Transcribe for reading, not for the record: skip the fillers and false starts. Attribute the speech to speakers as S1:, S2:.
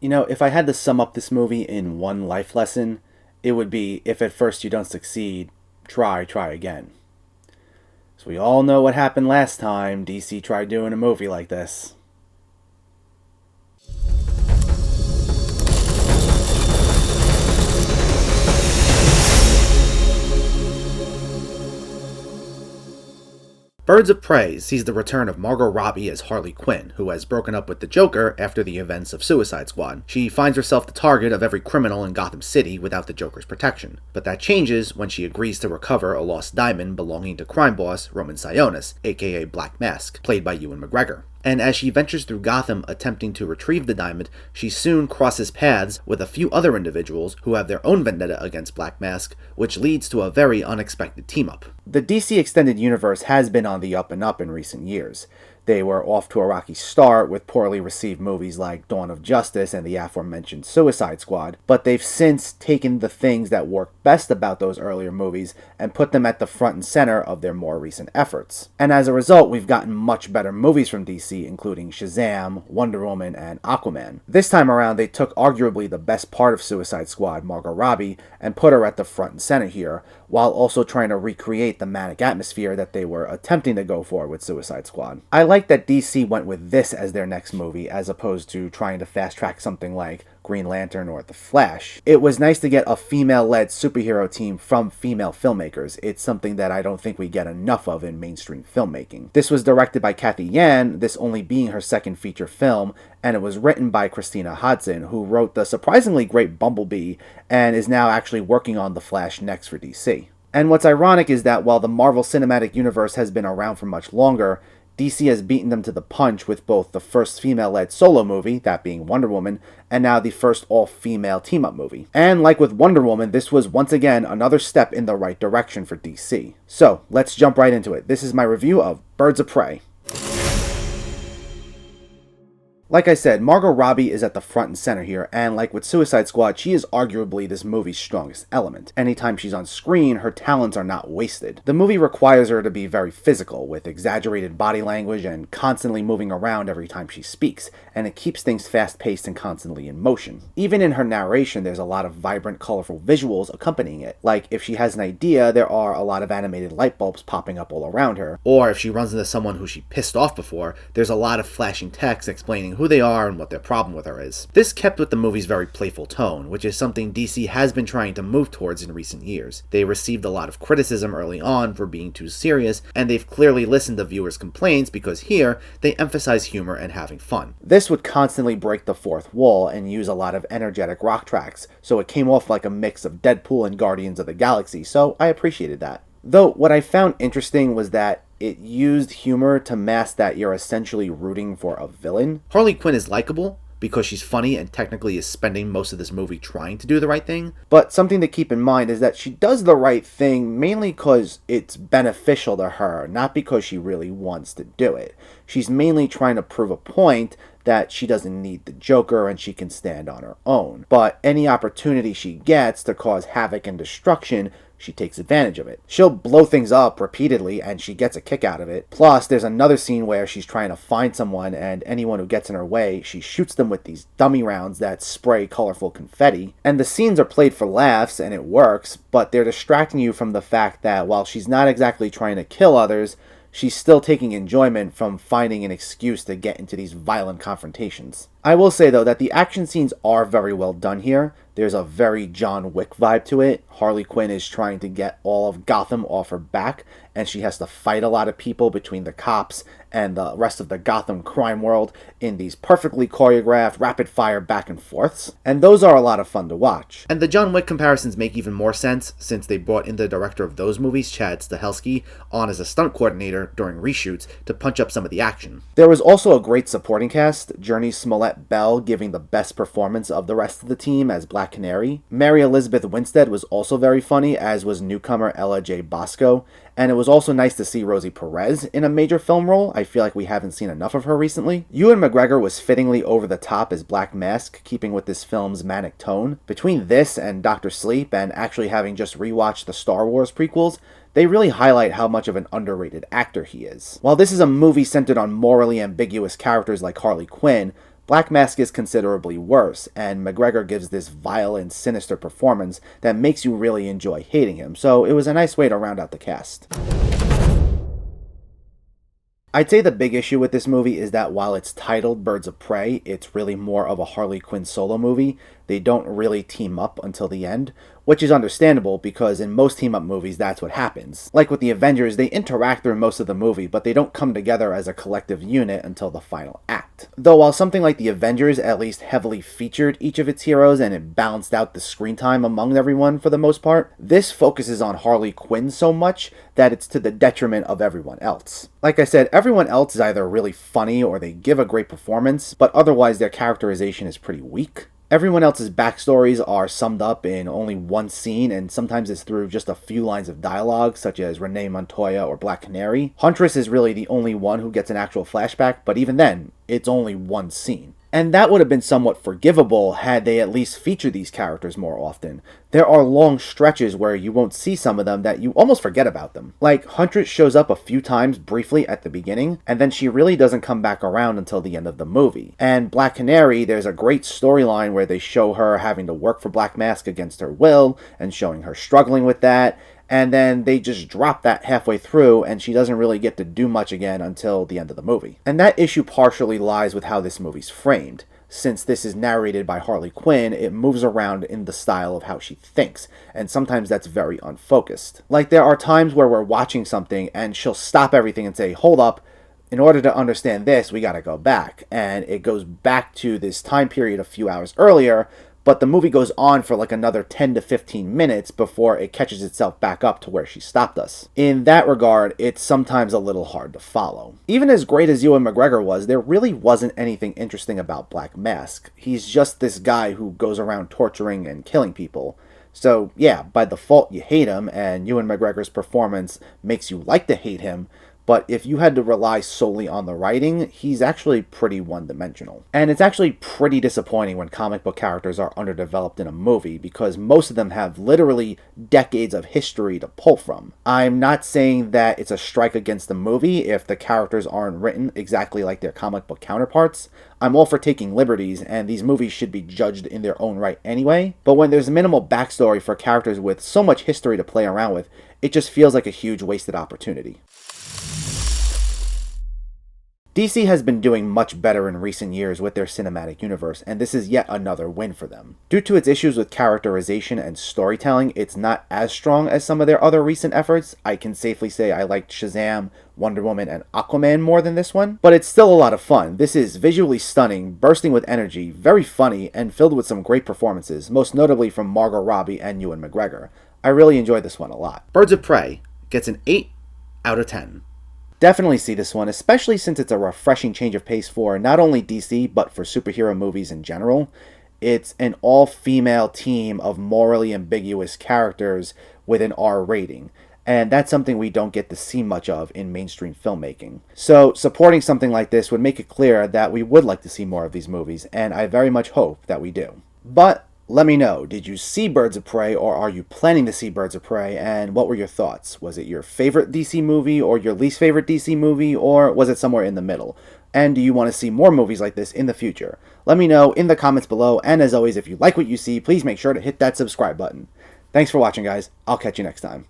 S1: You know, if I had to sum up this movie in one life lesson, it would be if at first you don't succeed, try again. So we all know what happened last time DC tried doing a movie like this. Birds of Prey sees the return of Margot Robbie as Harley Quinn, who has broken up with the Joker after the events of Suicide Squad. She finds herself the target of every criminal in Gotham City without the Joker's protection. But that changes when she agrees to recover a lost diamond belonging to crime boss Roman Sionis, aka Black Mask, played by Ewan McGregor. And as she ventures through Gotham attempting to retrieve the diamond, she soon crosses paths with a few other individuals who have their own vendetta against Black Mask, which leads to a very unexpected team-up. The DC Extended Universe has been on the up and up in recent years. They were off to a rocky start with poorly received movies like Dawn of Justice and the aforementioned Suicide Squad, but they've since taken the things that worked best about those earlier movies and put them at the front and center of their more recent efforts. And as a result, we've gotten much better movies from DC, including Shazam, Wonder Woman, and Aquaman. This time around, they took arguably the best part of Suicide Squad, Margot Robbie, and put her at the front and center here, while also trying to recreate the manic atmosphere that they were attempting to go for with Suicide Squad. I like that DC went with this as their next movie, as opposed to trying to fast-track something like Green Lantern or The Flash. It was nice to get a female-led superhero team from female filmmakers. It's something that I don't think we get enough of in mainstream filmmaking. This was directed by Kathy Yan, this only being her second feature film, and it was written by Christina Hodson, who wrote the surprisingly great Bumblebee and is now actually working on The Flash next for DC. And what's ironic is that while the Marvel Cinematic Universe has been around for much longer, DC has beaten them to the punch with both the first female-led solo movie, that being Wonder Woman, and now the first all-female team-up movie. And like with Wonder Woman, this was once again another step in the right direction for DC. So, let's jump right into it. This is my review of Birds of Prey. Like I said, Margot Robbie is at the front and center here, and like with Suicide Squad, she is arguably this movie's strongest element. Anytime she's on screen, her talents are not wasted. The movie requires her to be very physical, with exaggerated body language and constantly moving around every time she speaks, and it keeps things fast-paced and constantly in motion. Even in her narration, there's a lot of vibrant, colorful visuals accompanying it. Like, if she has an idea, there are a lot of animated light bulbs popping up all around her. Or if she runs into someone who she pissed off before, there's a lot of flashing text explaining who they are and what their problem with her is. This kept with the movie's very playful tone, which is something DC has been trying to move towards in recent years. They received a lot of criticism early on for being too serious, and they've clearly listened to viewers' complaints because here, they emphasize humor and having fun. This would constantly break the fourth wall and use a lot of energetic rock tracks, so it came off like a mix of Deadpool and Guardians of the Galaxy, so I appreciated that. Though, what I found interesting was that it used humor to mask that you're essentially rooting for a villain. Harley Quinn is likable because she's funny and technically is spending most of this movie trying to do the right thing. But something to keep in mind is that she does the right thing mainly because it's beneficial to her, not because she really wants to do it. She's mainly trying to prove a point that she doesn't need the Joker and she can stand on her own. But any opportunity she gets to cause havoc and destruction, she takes advantage of it. She'll blow things up repeatedly and she gets a kick out of it. Plus, there's another scene where she's trying to find someone and anyone who gets in her way, she shoots them with these dummy rounds that spray colorful confetti. And the scenes are played for laughs and it works, but they're distracting you from the fact that while she's not exactly trying to kill others, she's still taking enjoyment from finding an excuse to get into these violent confrontations. I will say, though, that the action scenes are very well done here. There's a very John Wick vibe to it. Harley Quinn is trying to get all of Gotham off her back, and she has to fight a lot of people between the cops and the rest of the Gotham crime world in these perfectly choreographed, rapid-fire back and forths, and those are a lot of fun to watch. And the John Wick comparisons make even more sense since they brought in the director of those movies, Chad Stahelski, on as a stunt coordinator during reshoots to punch up some of the action. There was also a great supporting cast, Journey Smollett-Bell giving the best performance of the rest of the team as Black Canary. Mary Elizabeth Winstead was also very funny, as was newcomer Ella J. Bosco, and it was also nice to see Rosie Perez in a major film role. I feel like we haven't seen enough of her recently. Ewan McGregor was fittingly over the top as Black Mask, keeping with this film's manic tone. Between this and Dr. Sleep, and actually having just rewatched the Star Wars prequels, they really highlight how much of an underrated actor he is. While this is a movie centered on morally ambiguous characters like Harley Quinn, Black Mask is considerably worse, and McGregor gives this violent, sinister performance that makes you really enjoy hating him, so it was a nice way to round out the cast. I'd say the big issue with this movie is that while it's titled Birds of Prey, it's really more of a Harley Quinn solo movie. They don't really team up until the end, which is understandable because in most team-up movies that's what happens. Like with the Avengers, they interact through most of the movie, but they don't come together as a collective unit until the final act. Though while something like the Avengers at least heavily featured each of its heroes and it balanced out the screen time among everyone for the most part, this focuses on Harley Quinn so much that it's to the detriment of everyone else. Like I said, everyone else is either really funny or they give a great performance, but otherwise their characterization is pretty weak. Everyone else's backstories are summed up in only one scene, and sometimes it's through just a few lines of dialogue, such as Renee Montoya or Black Canary. Huntress is really the only one who gets an actual flashback, but even then, it's only one scene. And that would have been somewhat forgivable had they at least featured these characters more often. There are long stretches where you won't see some of them that you almost forget about them. Like, Huntress shows up a few times briefly at the beginning, and then she really doesn't come back around until the end of the movie. And Black Canary, there's a great storyline where they show her having to work for Black Mask against her will, and showing her struggling with that, and then they just drop that halfway through, and she doesn't really get to do much again until the end of the movie. And that issue partially lies with how this movie's framed. Since this is narrated by Harley Quinn, it moves around in the style of how she thinks, and sometimes that's very unfocused. Like, there are times where we're watching something, and she'll stop everything and say, "Hold up, in order to understand this, we gotta go back." And it goes back to this time period a few hours earlier, but the movie goes on for like another 10 to 15 minutes before it catches itself back up to where she stopped us. In that regard, it's sometimes a little hard to follow. Even as great as Ewan McGregor was, there really wasn't anything interesting about Black Mask. He's just this guy who goes around torturing and killing people. So yeah, by default you hate him, and Ewan McGregor's performance makes you like to hate him, but if you had to rely solely on the writing, he's actually pretty one-dimensional. And it's actually pretty disappointing when comic book characters are underdeveloped in a movie, because most of them have literally decades of history to pull from. I'm not saying that it's a strike against the movie if the characters aren't written exactly like their comic book counterparts. I'm all for taking liberties, and these movies should be judged in their own right anyway, but when there's minimal backstory for characters with so much history to play around with, it just feels like a huge wasted opportunity. DC has been doing much better in recent years with their cinematic universe, and this is yet another win for them. Due to its issues with characterization and storytelling, it's not as strong as some of their other recent efforts. I can safely say I liked Shazam, Wonder Woman, and Aquaman more than this one, but it's still a lot of fun. This is visually stunning, bursting with energy, very funny, and filled with some great performances, most notably from Margot Robbie and Ewan McGregor. I really enjoyed this one a lot. Birds of Prey gets an 8 out of 10. Definitely see this one, especially since it's a refreshing change of pace for not only DC, but for superhero movies in general. It's an all-female team of morally ambiguous characters with an R rating, and that's something we don't get to see much of in mainstream filmmaking. So supporting something like this would make it clear that we would like to see more of these movies, and I very much hope that we do. But let me know, did you see Birds of Prey, or are you planning to see Birds of Prey, and what were your thoughts? Was it your favorite DC movie, or your least favorite DC movie, or was it somewhere in the middle? And do you want to see more movies like this in the future? Let me know in the comments below, and as always, if you like what you see, please make sure to hit that subscribe button. Thanks for watching, guys. I'll catch you next time.